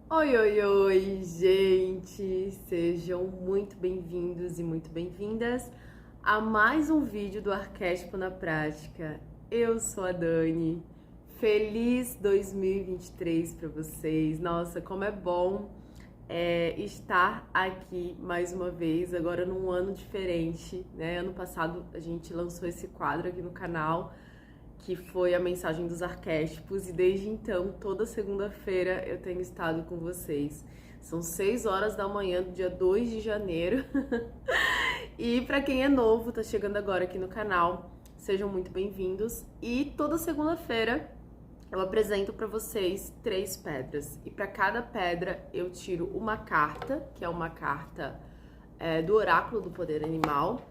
Oi, oi, oi, gente! Sejam muito bem-vindos e muito bem-vindas a mais um vídeo do Arquétipo na Prática. Eu sou a Dani. Feliz 2023 para vocês. Nossa, como é bom estar aqui mais uma vez, agora num ano diferente, né? Ano passado a gente lançou esse quadro aqui no canal, que foi a mensagem dos arquétipos, e desde então, toda segunda-feira eu tenho estado com vocês. São 6 horas da manhã do dia 2 de janeiro. E para quem é novo, tá chegando agora aqui no canal, sejam muito bem-vindos. E toda segunda-feira eu apresento para vocês 3 pedras. E para cada pedra eu tiro uma carta, que é uma carta do Oráculo do Poder Animal,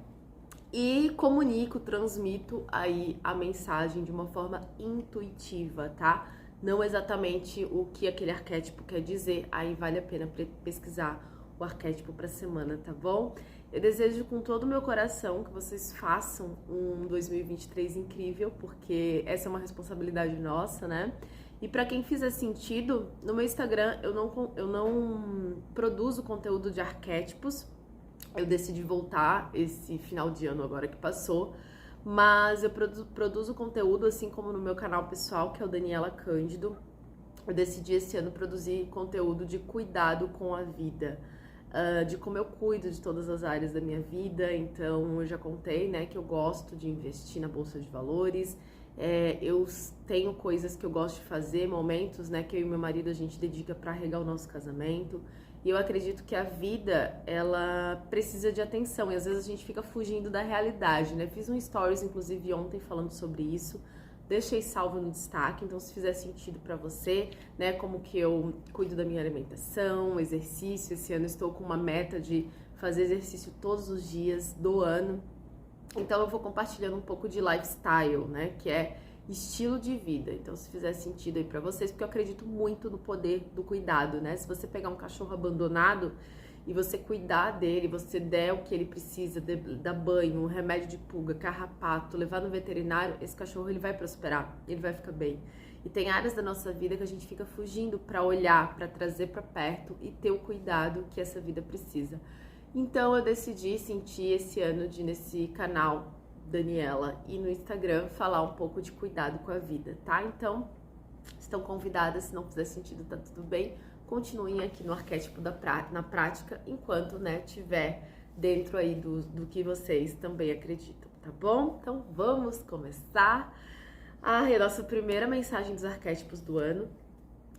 e comunico, transmito aí a mensagem de uma forma intuitiva, tá? Não exatamente o que aquele arquétipo quer dizer, aí vale a pena pesquisar o arquétipo para semana, tá bom? Eu desejo com todo o meu coração que vocês façam um 2023 incrível, porque essa é uma responsabilidade nossa, né? E para quem fizer sentido, no meu Instagram eu não produzo conteúdo de arquétipos. Eu decidi voltar esse final de ano agora que passou, mas eu produzo conteúdo assim como no meu canal pessoal, que é o Daniela Cândido. Eu decidi esse ano produzir conteúdo de cuidado com a vida, de como eu cuido de todas as áreas da minha vida. Então eu já contei, né, que eu gosto de investir na bolsa de valores. Eu tenho coisas que eu gosto de fazer, momentos, né, que eu e meu marido a gente dedica para regar o nosso casamento. E eu acredito que a vida, ela precisa de atenção, e às vezes a gente fica fugindo da realidade, né? Fiz um stories, inclusive, ontem falando sobre isso, deixei salvo no destaque, então se fizer sentido pra você, né? Como que eu cuido da minha alimentação, exercício. Esse ano estou com uma meta de fazer exercício todos os dias do ano. Então eu vou compartilhando um pouco de lifestyle, né? Que é estilo de vida. Então, se fizer sentido aí pra vocês, porque eu acredito muito no poder do cuidado, né? Se você pegar um cachorro abandonado e você cuidar dele, você der o que ele precisa, dar banho, um remédio de pulga, carrapato, levar no veterinário, esse cachorro ele vai prosperar, ele vai ficar bem. E tem áreas da nossa vida que a gente fica fugindo pra olhar, pra trazer pra perto e ter o cuidado que essa vida precisa. Então, eu decidi sentir esse ano nesse canal Daniela e no Instagram falar um pouco de cuidado com a vida, tá? Então, estão convidadas, se não fizer sentido, tá tudo bem. Continuem aqui no arquétipo na prática, enquanto, né, tiver dentro aí do que vocês também acreditam, tá bom? Então, vamos começar a nossa primeira mensagem dos arquétipos do ano.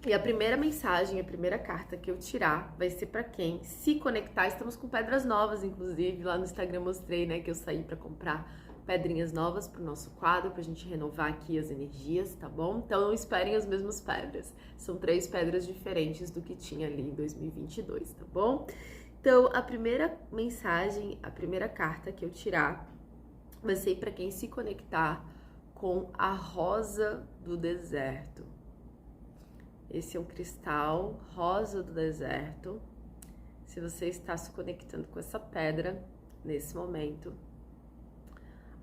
E a primeira mensagem, a primeira carta que eu tirar vai ser para quem se conectar. Estamos com pedras novas, inclusive, lá no Instagram mostrei, né, que eu saí para comprar pedrinhas novas pro nosso quadro, pra gente renovar aqui as energias, tá bom? Então não esperem as mesmas pedras. São 3 pedras diferentes do que tinha ali em 2022, tá bom? Então, a primeira mensagem, a primeira carta que eu tirar vai ser para quem se conectar com a rosa do deserto. Esse é um cristal rosa do deserto. Se você está se conectando com essa pedra nesse momento,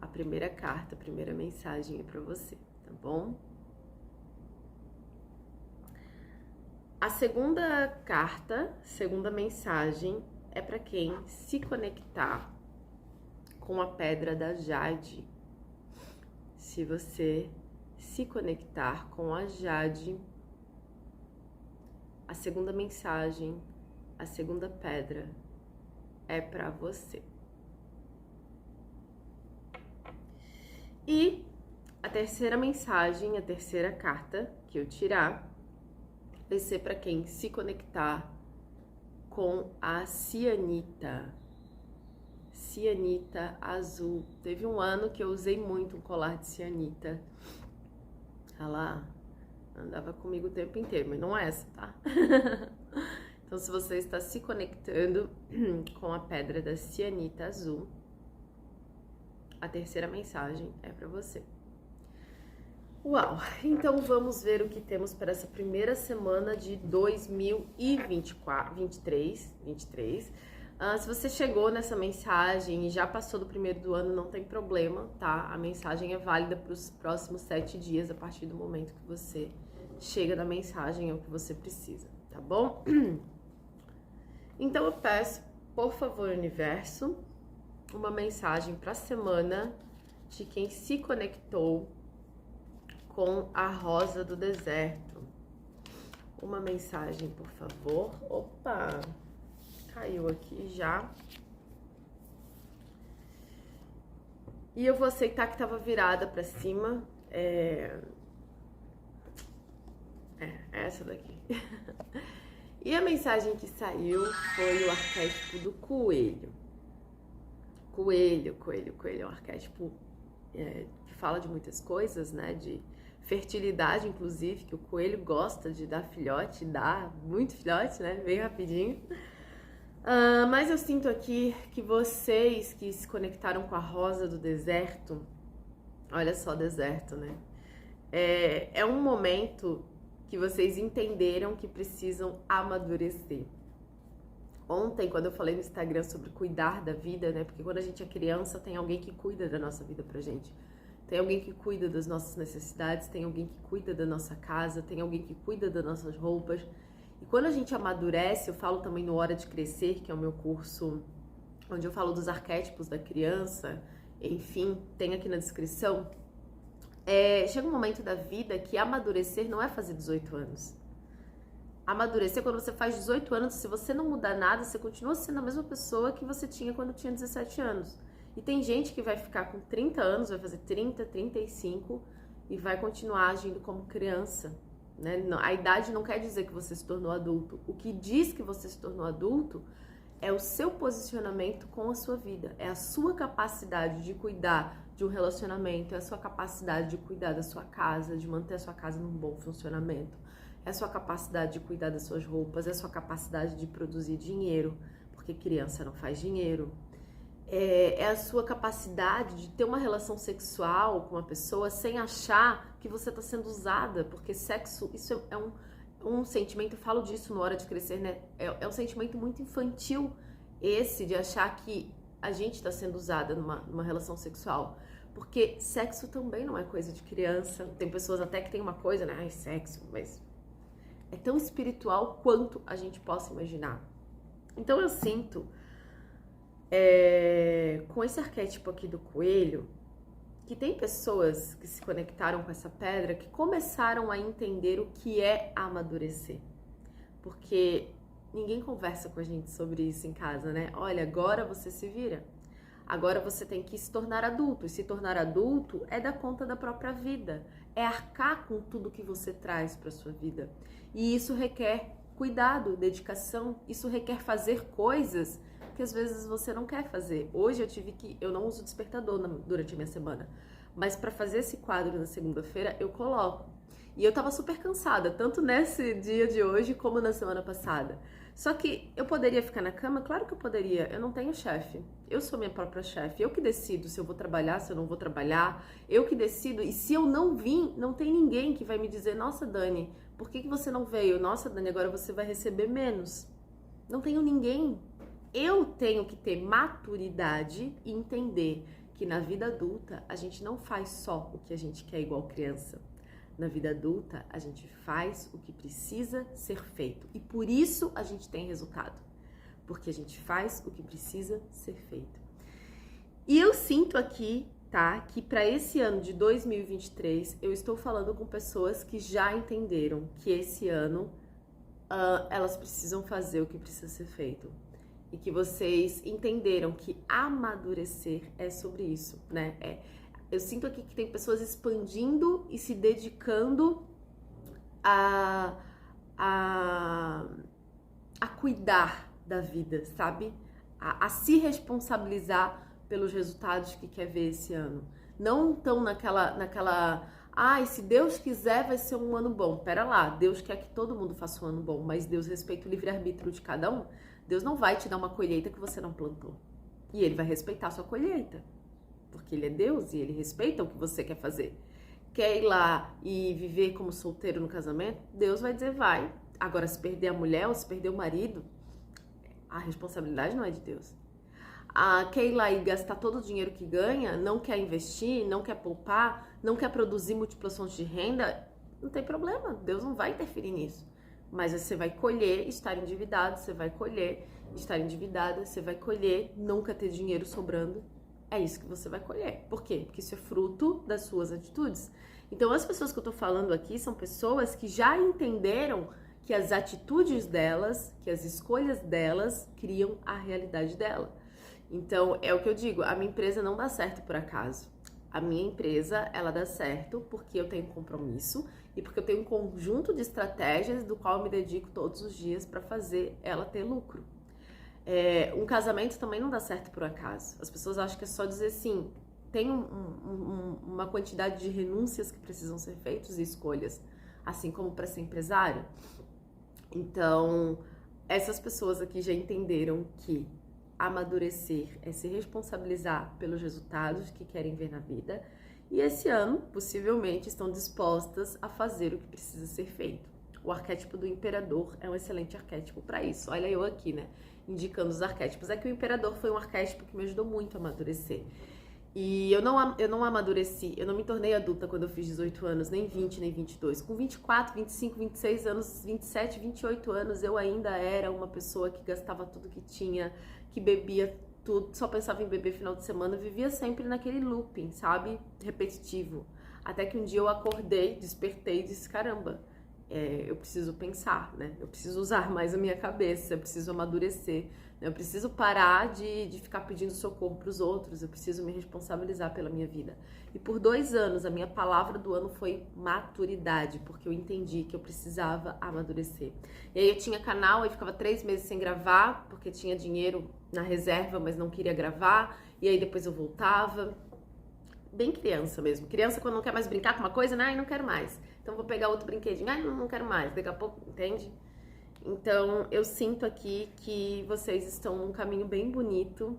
a primeira carta, a primeira mensagem é para você, tá bom? A segunda carta, segunda mensagem, é para quem se conectar com a pedra da Jade. Se você se conectar com a Jade, a segunda mensagem, a segunda pedra é para você. E a terceira mensagem, a terceira carta que eu tirar, vai ser para quem se conectar com a cianita. Cianita azul. Teve um ano que eu usei muito um colar de cianita. Ela andava comigo o tempo inteiro, mas não é essa, tá? Então, se você está se conectando com a pedra da cianita azul, a terceira mensagem é para você. Uau! Então vamos ver o que temos para essa primeira semana de 2023. Se você chegou nessa mensagem e já passou do primeiro do ano, não tem problema, tá? A mensagem é válida para os próximos 7 dias, a partir do momento que você chega da mensagem é o que você precisa, tá bom? Então eu peço, por favor, universo, uma mensagem para a semana de quem se conectou com a rosa do deserto. Uma mensagem, por favor. Opa, caiu aqui já. E eu vou aceitar que estava virada para cima. Essa daqui. E a mensagem que saiu foi o arquétipo do coelho. Coelho é um arquétipo que fala de muitas coisas, né? De fertilidade, inclusive, que o coelho gosta de dar filhote, dá muito filhote, né? Bem rapidinho. Mas eu sinto aqui que vocês que se conectaram com a rosa do deserto, olha só, deserto, né? É um momento que vocês entenderam que precisam amadurecer. Ontem, quando eu falei no Instagram sobre cuidar da vida, né? Porque quando a gente é criança, tem alguém que cuida da nossa vida pra gente. Tem alguém que cuida das nossas necessidades, tem alguém que cuida da nossa casa, tem alguém que cuida das nossas roupas. E quando a gente amadurece, eu falo também no Hora de Crescer, que é o meu curso onde eu falo dos arquétipos da criança, enfim, tem aqui na descrição. Chega um momento da vida que amadurecer não é fazer 18 anos. Amadurecer, quando você faz 18 anos, se você não mudar nada, você continua sendo a mesma pessoa que você tinha quando tinha 17 anos. E tem gente que vai ficar com 30 anos, vai fazer 30, 35 e vai continuar agindo como criança, né? A idade não quer dizer que você se tornou adulto. O que diz que você se tornou adulto é o seu posicionamento com a sua vida, é a sua capacidade de cuidar de um relacionamento, é a sua capacidade de cuidar da sua casa, de manter a sua casa num bom funcionamento, é a sua capacidade de cuidar das suas roupas, é a sua capacidade de produzir dinheiro, porque criança não faz dinheiro. É a sua capacidade de ter uma relação sexual com uma pessoa sem achar que você está sendo usada, porque sexo, isso é um sentimento, eu falo disso no Hora de Crescer, né? É um sentimento muito infantil esse de achar que a gente está sendo usada numa relação sexual, porque sexo também não é coisa de criança. Tem pessoas até que tem uma coisa, né? Ai, sexo, mas é tão espiritual quanto a gente possa imaginar. Então eu sinto com esse arquétipo aqui do coelho, que tem pessoas que se conectaram com essa pedra, que começaram a entender o que é amadurecer. Porque ninguém conversa com a gente sobre isso em casa, né? Olha, agora você se vira. Agora você tem que se tornar adulto. E se tornar adulto é dar conta da própria vida. É arcar com tudo que você traz para sua vida. E isso requer cuidado, dedicação. Isso requer fazer coisas que às vezes você não quer fazer. Hoje eu não uso despertador durante a minha semana, mas para fazer esse quadro na segunda-feira eu coloco. E eu tava super cansada, tanto nesse dia de hoje como na semana passada. Só que eu poderia ficar na cama? Claro que eu poderia. Eu não tenho chefe. Eu sou minha própria chefe. Eu que decido se eu vou trabalhar, se eu não vou trabalhar. Eu que decido. E se eu não vim, não tem ninguém que vai me dizer: nossa, Dani, por que você não veio? Nossa, Dani, agora você vai receber menos. Não tenho ninguém. Eu tenho que ter maturidade e entender que na vida adulta a gente não faz só o que a gente quer igual criança. Na vida adulta a gente faz o que precisa ser feito. E por isso a gente tem resultado. Porque a gente faz o que precisa ser feito. E eu sinto aqui, tá, que para esse ano de 2023 eu estou falando com pessoas que já entenderam que esse ano elas precisam fazer o que precisa ser feito. E que vocês entenderam que amadurecer é sobre isso, né? Eu sinto aqui que tem pessoas expandindo e se dedicando a cuidar da vida, sabe? A se responsabilizar pelos resultados que quer ver esse ano. Não tão naquela ai, se Deus quiser vai ser um ano bom. Pera lá, Deus quer que todo mundo faça um ano bom, mas Deus respeita o livre-arbítrio de cada um. Deus não vai te dar uma colheita que você não plantou. E Ele vai respeitar a sua colheita. Porque Ele é Deus e Ele respeita o que você quer fazer. Quer ir lá e viver como solteiro no casamento? Deus vai dizer, vai. Agora, se perder a mulher ou se perder o marido, a responsabilidade não é de Deus. Quer ir lá e gastar todo o dinheiro que ganha, não quer investir, não quer poupar, não quer produzir múltiplas fontes de renda, não tem problema, Deus não vai interferir nisso. Mas você vai colher estar endividado, você vai colher estar endividada, você vai colher nunca ter dinheiro sobrando. É isso que você vai colher. Por quê? Porque isso é fruto das suas atitudes. Então, as pessoas que eu tô falando aqui são pessoas que já entenderam que as atitudes delas, que as escolhas delas criam a realidade dela. Então, é o que eu digo, a minha empresa não dá certo por acaso. A minha empresa, ela dá certo porque eu tenho compromisso e porque eu tenho um conjunto de estratégias do qual eu me dedico todos os dias para fazer ela ter lucro. Um casamento também não dá certo por acaso. As pessoas acham que é só dizer sim. Tem uma quantidade de renúncias que precisam ser feitas e escolhas, assim como para ser empresário. Então, essas pessoas aqui já entenderam que amadurecer é se responsabilizar pelos resultados que querem ver na vida e esse ano, possivelmente, estão dispostas a fazer o que precisa ser feito. O arquétipo do imperador é um excelente arquétipo para isso. Olha eu aqui, né, indicando os arquétipos. É que o imperador foi um arquétipo que me ajudou muito a amadurecer. E eu não amadureci, eu não me tornei adulta quando eu fiz 18 anos, nem 20, nem 22. Com 24, 25, 26 anos, 27, 28 anos, eu ainda era uma pessoa que gastava tudo que tinha, que bebia tudo, só pensava em beber final de semana, vivia sempre naquele looping, sabe? Repetitivo. Até que um dia eu acordei, despertei e disse, caramba, eu preciso pensar, né? Eu preciso usar mais a minha cabeça, eu preciso amadurecer, né? Eu preciso parar de ficar pedindo socorro para os outros, eu preciso me responsabilizar pela minha vida. E por 2 anos, a minha palavra do ano foi maturidade, porque eu entendi que eu precisava amadurecer. E aí eu tinha canal, e ficava 3 meses sem gravar, porque tinha dinheiro na reserva, mas não queria gravar, e aí depois eu voltava. Bem criança mesmo. Criança quando não quer mais brincar com uma coisa, né? Ai, não quero mais. Então vou pegar outro brinquedinho. Ai, não quero mais. Daqui a pouco, entende? Então eu sinto aqui que vocês estão num caminho bem bonito,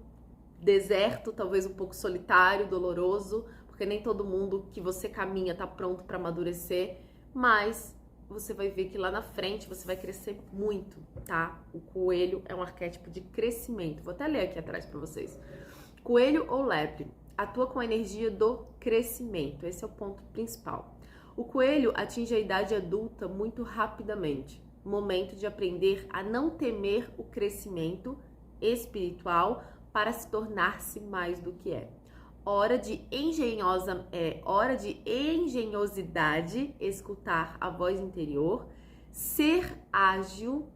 deserto, talvez um pouco solitário, doloroso, porque nem todo mundo que você caminha tá pronto para amadurecer, mas você vai ver que lá na frente você vai crescer muito, tá? O coelho é um arquétipo de crescimento. Vou até ler aqui atrás para vocês. Coelho ou lepre atua com a energia do crescimento. Esse é o ponto principal. O coelho atinge a idade adulta muito rapidamente. Momento de aprender a não temer o crescimento espiritual para se tornar-se mais do que é. Hora de engenhosidade, escutar a voz interior, ser ágil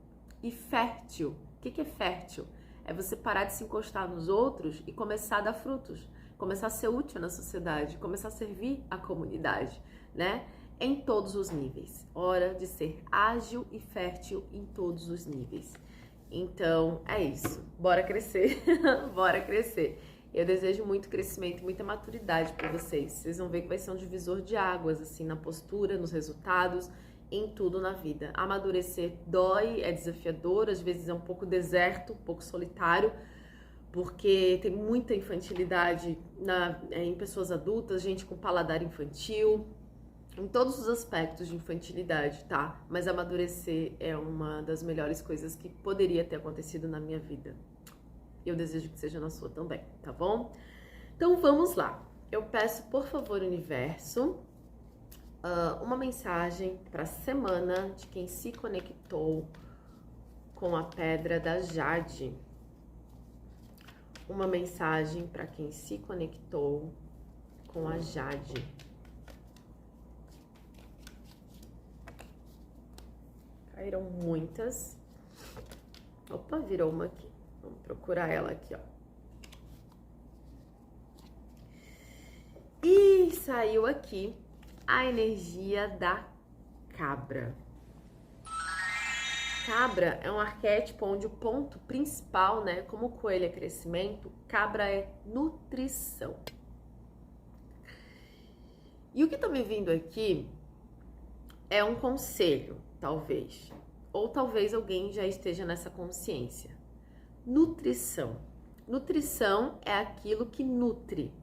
e fértil. O que é fértil? É você parar de se encostar nos outros e começar a dar frutos, começar a ser útil na sociedade, começar a servir a comunidade, né? Em todos os níveis. Hora de ser ágil e fértil em todos os níveis. Então, é isso. Bora crescer. Bora crescer. Eu desejo muito crescimento, muita maturidade para vocês. Vocês vão ver que vai ser um divisor de águas, assim, na postura, nos resultados, em tudo na vida. Amadurecer dói, é desafiador, às vezes é um pouco deserto, um pouco solitário, porque tem muita infantilidade em pessoas adultas, gente com paladar infantil, em todos os aspectos de infantilidade, tá? Mas amadurecer é uma das melhores coisas que poderia ter acontecido na minha vida. Eu desejo que seja na sua também, tá bom? Então vamos lá. Eu peço, por favor, universo, uma mensagem para a semana de quem se conectou com a pedra da Jade. Uma mensagem para quem se conectou com a Jade. Caíram muitas. Opa, virou uma aqui. Vamos procurar ela aqui, ó. E saiu aqui a energia da cabra. Cabra é um arquétipo onde o ponto principal, né, como o coelho é crescimento, cabra é nutrição. E o que tá me vindo aqui é um conselho, talvez. Ou talvez alguém já esteja nessa consciência. Nutrição. Nutrição é aquilo que nutre.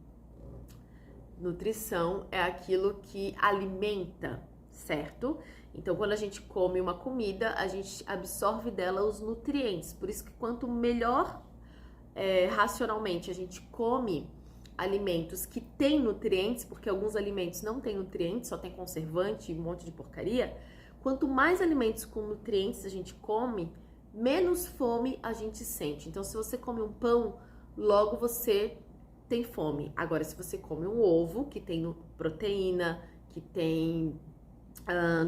Nutrição é aquilo que alimenta, certo? Então, quando a gente come uma comida, a gente absorve dela os nutrientes. Por isso que quanto melhor racionalmente a gente come alimentos que têm nutrientes, porque alguns alimentos não têm nutrientes, só tem conservante e um monte de porcaria, quanto mais alimentos com nutrientes a gente come, menos fome a gente sente. Então, se você come um pão, logo você tem fome. Agora, se você come um ovo, que tem proteína, que tem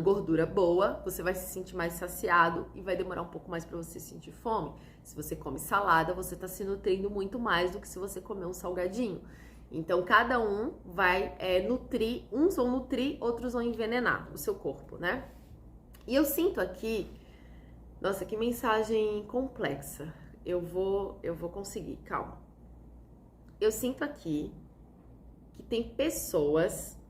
gordura boa, você vai se sentir mais saciado e vai demorar um pouco mais para você sentir fome. Se você come salada, você está se nutrindo muito mais do que se você comer um salgadinho. Então, cada um vai nutrir, uns vão nutrir, outros vão envenenar o seu corpo, né? E eu sinto aqui, nossa, que mensagem complexa. Eu vou conseguir, calma. Eu sinto aqui que tem pessoas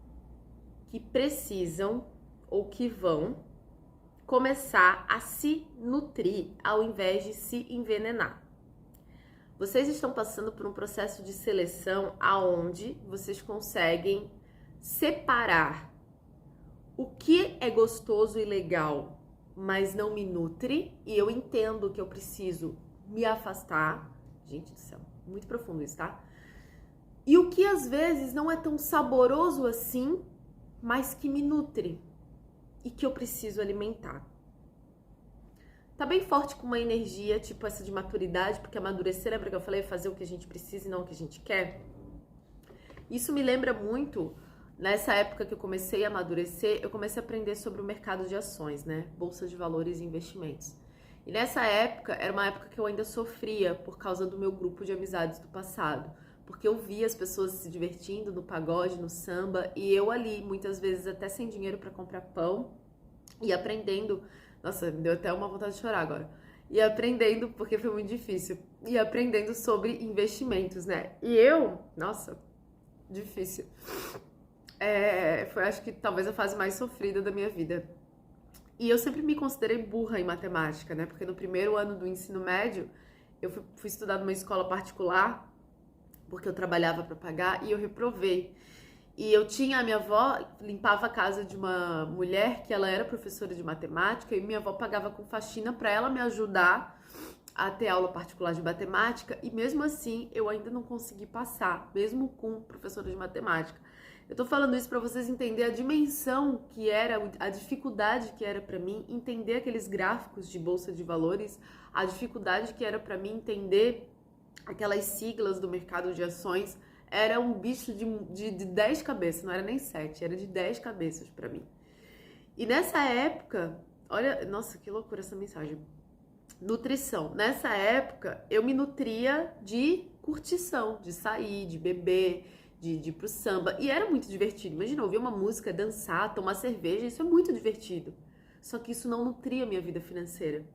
que precisam ou que vão começar a se nutrir ao invés de se envenenar. Vocês estão passando por um processo de seleção aonde vocês conseguem separar o que é gostoso e legal, mas não me nutre, e eu entendo que eu preciso me afastar. Gente do céu, muito profundo isso, tá? E o que às vezes não é tão saboroso assim, mas que me nutre e que eu preciso alimentar. Tá bem forte com uma energia, tipo essa de maturidade, porque amadurecer, lembra que eu falei, fazer o que a gente precisa e não o que a gente quer? Isso me lembra muito, nessa época que eu comecei a amadurecer, eu comecei a aprender sobre o mercado de ações, né? Bolsa de valores e investimentos. E nessa época, era uma época que eu ainda sofria por causa do meu grupo de amizades do passado. Porque eu via as pessoas se divertindo no pagode, no samba, e eu ali, muitas vezes até sem dinheiro para comprar pão, e aprendendo, nossa, me deu até uma vontade de chorar agora, e aprendendo, porque foi muito difícil, e aprendendo sobre investimentos, né? E eu, nossa, difícil. Foi, acho que talvez a fase mais sofrida da minha vida. E eu sempre me considerei burra em matemática, né? Porque no primeiro ano do ensino médio, eu fui estudar numa escola particular, porque eu trabalhava para pagar, e eu reprovei. E eu tinha, a minha avó limpava a casa de uma mulher que ela era professora de matemática, e minha avó pagava com faxina para ela me ajudar a ter aula particular de matemática, e mesmo assim eu ainda não consegui passar, mesmo com professora de matemática. Eu tô falando isso para vocês entenderem a dimensão que era, a dificuldade que era para mim entender aqueles gráficos de bolsa de valores, a dificuldade que era para mim entender aquelas siglas do mercado de ações. Era um bicho de 10 cabeças, não era nem 7, era de 10 cabeças pra mim. E nessa época, olha, nossa, que loucura essa mensagem. Nutrição. Nessa época, eu me nutria de curtição, de sair, de beber, de ir pro samba. E era muito divertido. Imagina, ouvir uma música, dançar, tomar cerveja, isso é muito divertido. Só que isso não nutria a minha vida financeira.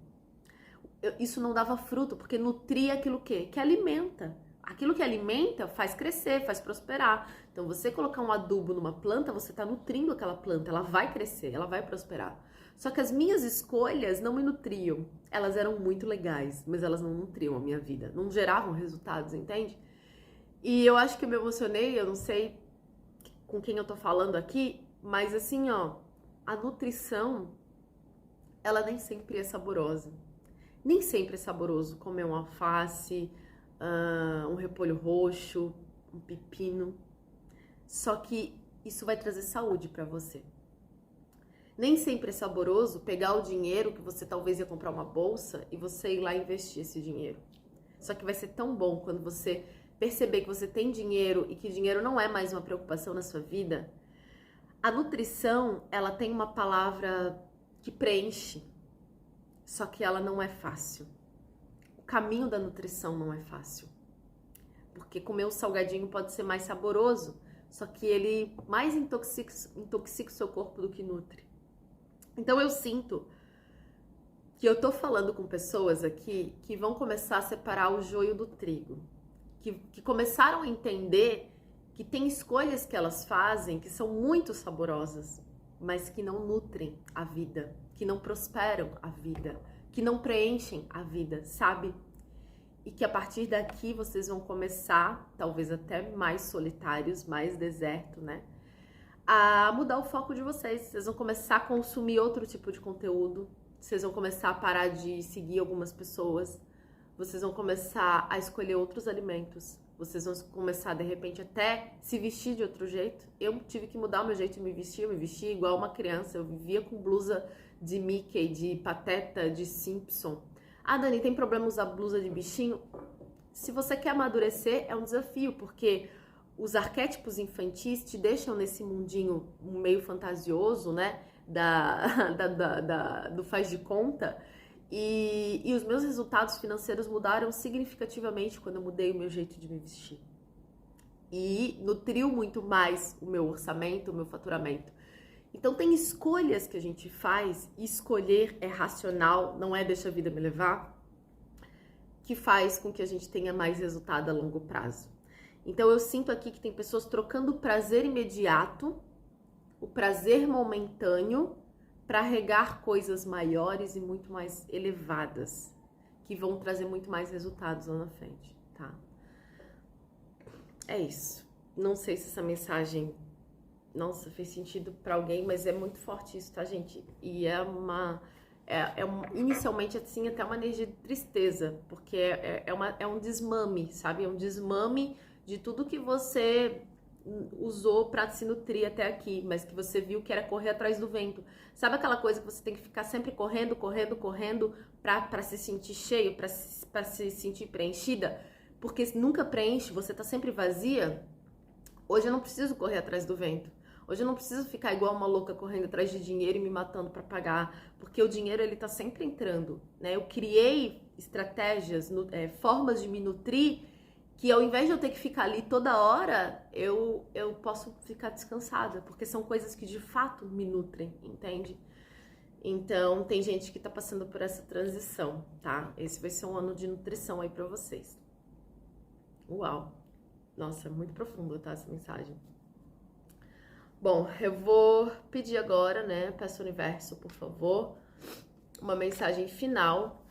Isso não dava fruto, porque nutria aquilo que alimenta. Aquilo que alimenta faz crescer, faz prosperar. Então, você colocar um adubo numa planta, você está nutrindo aquela planta, ela vai crescer, ela vai prosperar. Só que as minhas escolhas não me nutriam. Elas eram muito legais, mas elas não nutriam a minha vida, não geravam resultados, entende? E eu acho que eu me emocionei, eu não sei com quem eu tô falando aqui, mas assim, ó, a nutrição, ela nem sempre é saborosa. Nem sempre é saboroso comer um alface, um repolho roxo, um pepino. Só que isso vai trazer saúde para você. Nem sempre é saboroso pegar o dinheiro que você talvez ia comprar uma bolsa e você ir lá investir esse dinheiro. Só que vai ser tão bom quando você perceber que você tem dinheiro e que dinheiro não é mais uma preocupação na sua vida. A nutrição, ela tem uma palavra que preenche, só que ela não é fácil. O caminho da nutrição não é fácil. Porque comer um salgadinho pode ser mais saboroso, só que ele mais intoxica o seu corpo do que nutre. Então eu sinto que eu tô falando com pessoas aqui que vão começar a separar o joio do trigo. Que começaram a entender que tem escolhas que elas fazem que são muito saborosas, mas que não nutrem a vida, que não prosperam a vida, que não preenchem a vida, sabe? E que a partir daqui vocês vão começar, talvez até mais solitários, mais deserto, né? A mudar o foco de vocês. Vocês vão começar a consumir outro tipo de conteúdo, vocês vão começar a parar de seguir algumas pessoas, vocês vão começar a escolher outros alimentos, vocês vão começar, de repente, até se vestir de outro jeito. Eu tive que mudar o meu jeito de me vestir. Eu me vestia igual uma criança. Eu vivia com blusa de Mickey, de Pateta, de Simpson. Ah, Dani, tem problema usar blusa de bichinho? Se você quer amadurecer, é um desafio, porque os arquétipos infantis te deixam nesse mundinho meio fantasioso, né? Do faz de conta. E os meus resultados financeiros mudaram significativamente quando eu mudei o meu jeito de me vestir. E nutriu muito mais o meu orçamento, o meu faturamento. Então tem escolhas que a gente faz, e escolher é racional, não é deixa a vida me levar, que faz com que a gente tenha mais resultado a longo prazo. Então eu sinto aqui que tem pessoas trocando o prazer imediato, o prazer momentâneo, para regar coisas maiores e muito mais elevadas, que vão trazer muito mais resultados lá na frente, tá? É isso. Não sei se essa mensagem, nossa, fez sentido para alguém, mas é muito forte isso, tá, gente? E inicialmente, assim, até uma energia de tristeza, porque é um desmame, sabe? É um desmame de tudo que você usou para se nutrir até aqui, mas que você viu que era correr atrás do vento. Sabe aquela coisa que você tem que ficar sempre correndo para se sentir cheio, para se sentir preenchida? Porque nunca preenche, você tá sempre vazia. Hoje eu não preciso correr atrás do vento. Hoje eu não preciso ficar igual uma louca correndo atrás de dinheiro e me matando para pagar, porque o dinheiro ele tá sempre entrando, né? Eu criei estratégias, formas de me nutrir, que ao invés de eu ter que ficar ali toda hora, eu posso ficar descansada, porque são coisas que de fato me nutrem, entende? Então, tem gente que tá passando por essa transição, tá? Esse vai ser um ano de nutrição aí pra vocês. Uau! Nossa, é muito profunda, tá, essa mensagem. Bom, eu vou pedir agora, né, peço ao universo, por favor, uma mensagem final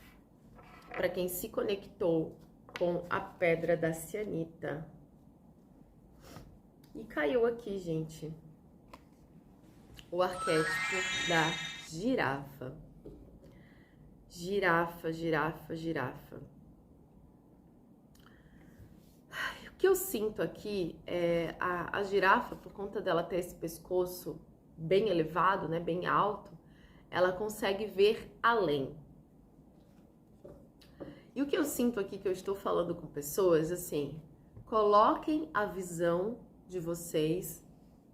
para quem se conectou com a pedra da cianita. E caiu aqui, gente, o arquétipo da girafa. Girafa, girafa, girafa. O que eu sinto aqui é a girafa, por conta dela ter esse pescoço bem elevado, né, bem alto, ela consegue ver além. E o que eu sinto aqui, que eu estou falando com pessoas, assim, coloquem a visão de vocês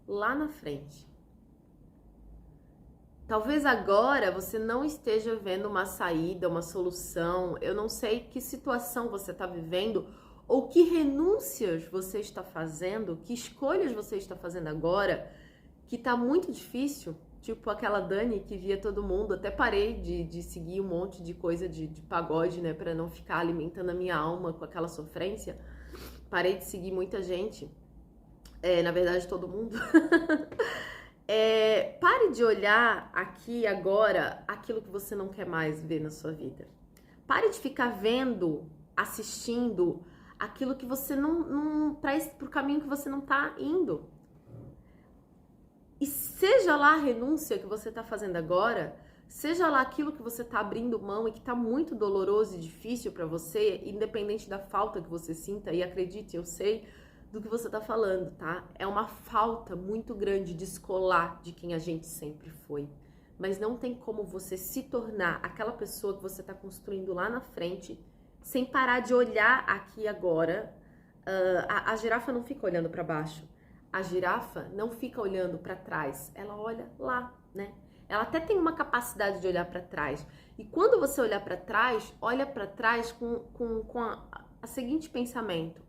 lá na frente. Talvez agora você não esteja vendo uma saída, uma solução, eu não sei que situação você está vivendo, ou que renúncias você está fazendo, que escolhas você está fazendo agora, que tá muito difícil. Tipo aquela Dani que via todo mundo, até parei de seguir um monte de coisa de pagode, né, para não ficar alimentando a minha alma com aquela sofrência. Parei de seguir muita gente, na verdade todo mundo. Pare de olhar aqui agora aquilo que você não quer mais ver na sua vida. Pare de ficar vendo, assistindo aquilo que você não traz pro caminho que você não tá indo. E seja lá a renúncia que você tá fazendo agora, seja lá aquilo que você tá abrindo mão e que tá muito doloroso e difícil para você, independente da falta que você sinta, e acredite, eu sei do que você tá falando, tá? É uma falta muito grande de descolar de quem a gente sempre foi. Mas não tem como você se tornar aquela pessoa que você tá construindo lá na frente sem parar de olhar aqui agora. A girafa não fica olhando para baixo. A girafa não fica olhando para trás. Ela olha lá, né? Ela até tem uma capacidade de olhar para trás. E quando você olhar para trás, olha para trás com a seguinte pensamento,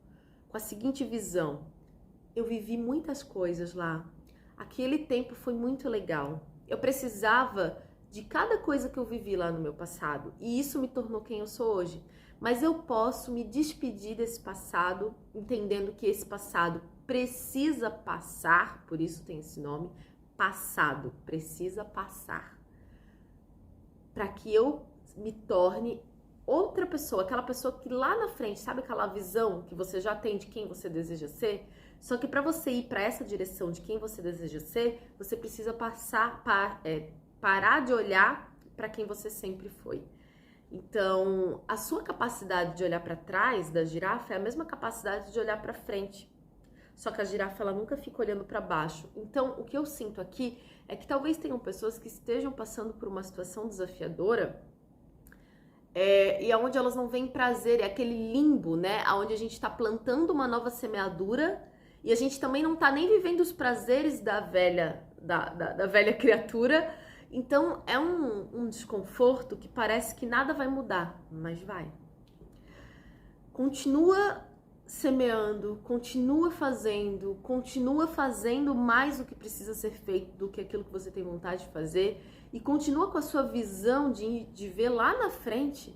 com a seguinte visão. Eu vivi muitas coisas lá. Aquele tempo foi muito legal. Eu precisava de cada coisa que eu vivi lá no meu passado. E isso me tornou quem eu sou hoje. Mas eu posso me despedir desse passado, entendendo que esse passado precisa passar, por isso tem esse nome, passado, precisa passar. Para que eu me torne outra pessoa, aquela pessoa que lá na frente, sabe aquela visão que você já tem de quem você deseja ser? Só que para você ir para essa direção de quem você deseja ser, você precisa parar de olhar para quem você sempre foi. Então, a sua capacidade de olhar para trás da girafa é a mesma capacidade de olhar para frente. Só que a girafa, ela nunca fica olhando para baixo. Então, o que eu sinto aqui é que talvez tenham pessoas que estejam passando por uma situação desafiadora e onde elas não veem prazer, é aquele limbo, né? Onde a gente está plantando uma nova semeadura e a gente também não está nem vivendo os prazeres da velha criatura. Então, é um desconforto que parece que nada vai mudar, mas vai. Continua semeando, continua fazendo mais o que precisa ser feito do que aquilo que você tem vontade de fazer e continua com a sua visão de ver lá na frente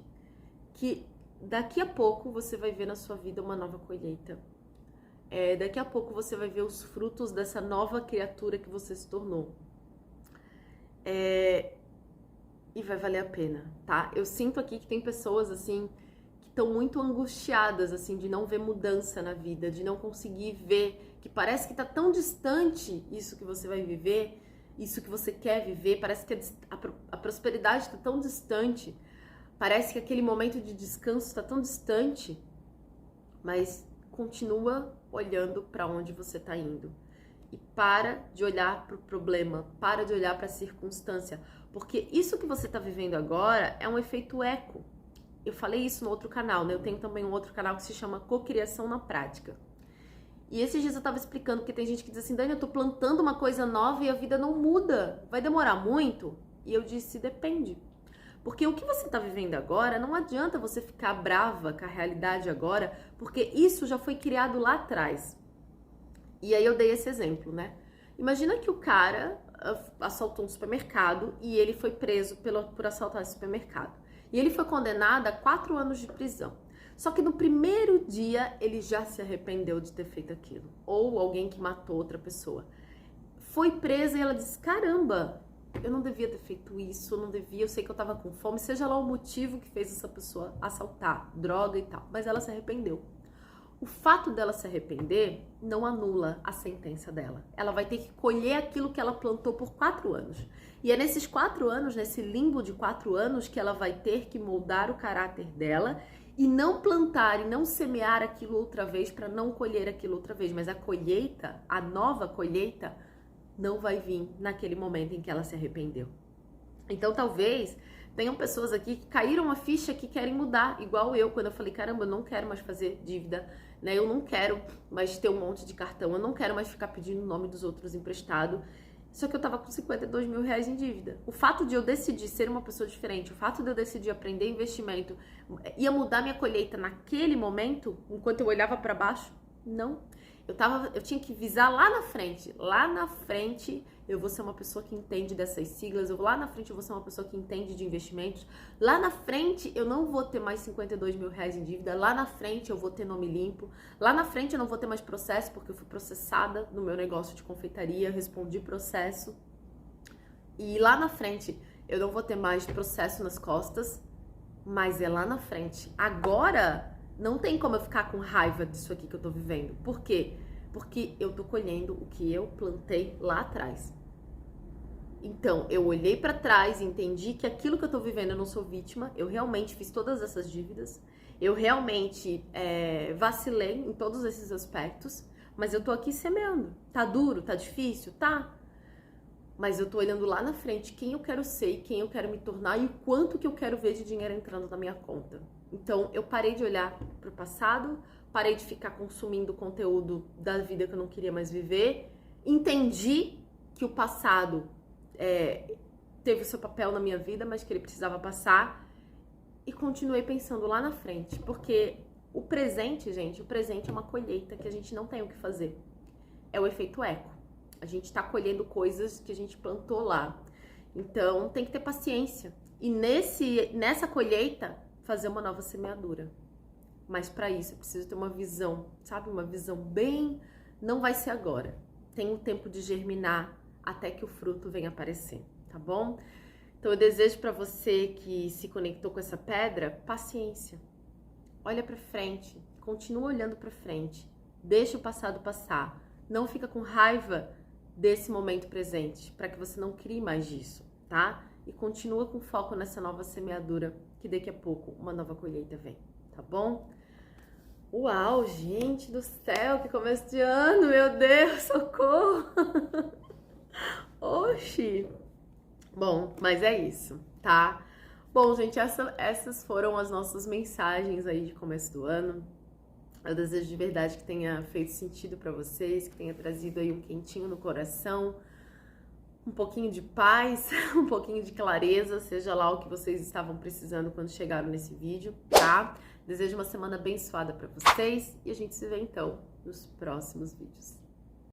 que daqui a pouco você vai ver na sua vida uma nova colheita. Daqui a pouco você vai ver os frutos dessa nova criatura que você se tornou. E vai valer a pena, tá? Eu sinto aqui que tem pessoas, assim, que estão muito angustiadas, assim, de não ver mudança na vida, de não conseguir ver, que parece que tá tão distante isso que você vai viver, isso que você quer viver, parece que a prosperidade tá tão distante, parece que aquele momento de descanso tá tão distante, mas continua olhando para onde você tá indo. E para de olhar para o problema, para de olhar para a circunstância, porque isso que você está vivendo agora é um efeito eco. Eu falei isso no outro canal, né? Eu tenho também um outro canal que se chama Cocriação na Prática. E esses dias eu estava explicando que tem gente que diz assim, Dani, eu tô plantando uma coisa nova e a vida não muda, vai demorar muito? E eu disse, depende. Porque o que você está vivendo agora, não adianta você ficar brava com a realidade agora, porque isso já foi criado lá atrás. E aí eu dei esse exemplo, né? Imagina que o cara assaltou um supermercado e ele foi preso por assaltar esse supermercado. E ele foi condenado a 4 anos de prisão. Só que no primeiro dia ele já se arrependeu de ter feito aquilo. Ou alguém que matou outra pessoa. Foi presa e ela disse, caramba, eu não devia ter feito isso, eu sei que eu tava com fome, seja lá o motivo que fez essa pessoa assaltar, droga e tal. Mas ela se arrependeu. O fato dela se arrepender não anula a sentença dela. Ela vai ter que colher aquilo que ela plantou por 4 anos. E é nesses 4 anos, nesse limbo de 4 anos, que ela vai ter que moldar o caráter dela e não plantar e não semear aquilo outra vez para não colher aquilo outra vez. Mas a colheita, a nova colheita, não vai vir naquele momento em que ela se arrependeu. Então, talvez tenham pessoas aqui que caíram a ficha que querem mudar, igual eu, quando eu falei, caramba, eu não quero mais fazer dívida, né? Eu não quero mais ter um monte de cartão, eu não quero mais ficar pedindo o nome dos outros emprestado. Só que eu tava com 52 mil reais em dívida. O fato de eu decidir ser uma pessoa diferente, o fato de eu decidir aprender investimento, ia mudar minha colheita naquele momento, enquanto eu olhava para baixo? Não. Eu tinha que visar lá na frente. Lá na frente eu vou ser uma pessoa que entende dessas siglas. Lá na frente eu vou ser uma pessoa que entende de investimentos. Lá na frente eu não vou ter mais 52 mil reais em dívida. Lá na frente eu vou ter nome limpo. Lá na frente eu não vou ter mais processo, porque eu fui processada no meu negócio de confeitaria, respondi processo. E lá na frente eu não vou ter mais processo nas costas, mas é lá na frente. Agora não tem como eu ficar com raiva disso aqui que eu tô vivendo. Por quê? Porque eu tô colhendo o que eu plantei lá atrás. Então, eu olhei pra trás e entendi que aquilo que eu tô vivendo eu não sou vítima. Eu realmente fiz todas essas dívidas. Eu realmente vacilei em todos esses aspectos. Mas eu tô aqui semeando. Tá duro? Tá difícil? Tá. Mas eu tô olhando lá na frente quem eu quero ser e quem eu quero me tornar e o quanto que eu quero ver de dinheiro entrando na minha conta. Então, eu parei de olhar para o passado, parei de ficar consumindo conteúdo da vida que eu não queria mais viver, entendi que o passado teve o seu papel na minha vida, mas que ele precisava passar, e continuei pensando lá na frente, porque o presente, gente, o presente é uma colheita que a gente não tem o que fazer. É o efeito eco. A gente está colhendo coisas que a gente plantou lá. Então, tem que ter paciência. E nessa colheita, fazer uma nova semeadura. Mas para isso eu preciso ter uma visão, sabe? Uma visão bem... Não vai ser agora. Tem um tempo de germinar até que o fruto venha aparecer, tá bom? Então eu desejo para você que se conectou com essa pedra, paciência. Olha para frente, continua olhando para frente. Deixa o passado passar. Não fica com raiva desse momento presente, para que você não crie mais disso, tá? e continua com foco nessa nova semeadura, que daqui a pouco uma nova colheita vem, tá bom? Uau, gente do céu, que começo de ano, meu Deus, socorro! Oxi! Bom, mas é isso, tá? Bom, gente, essas foram as nossas mensagens aí de começo do ano. Eu desejo de verdade que tenha feito sentido para vocês, que tenha trazido aí um quentinho no coração, um pouquinho de paz, um pouquinho de clareza, seja lá o que vocês estavam precisando quando chegaram nesse vídeo, tá? Desejo uma semana abençoada para vocês e a gente se vê então nos próximos vídeos.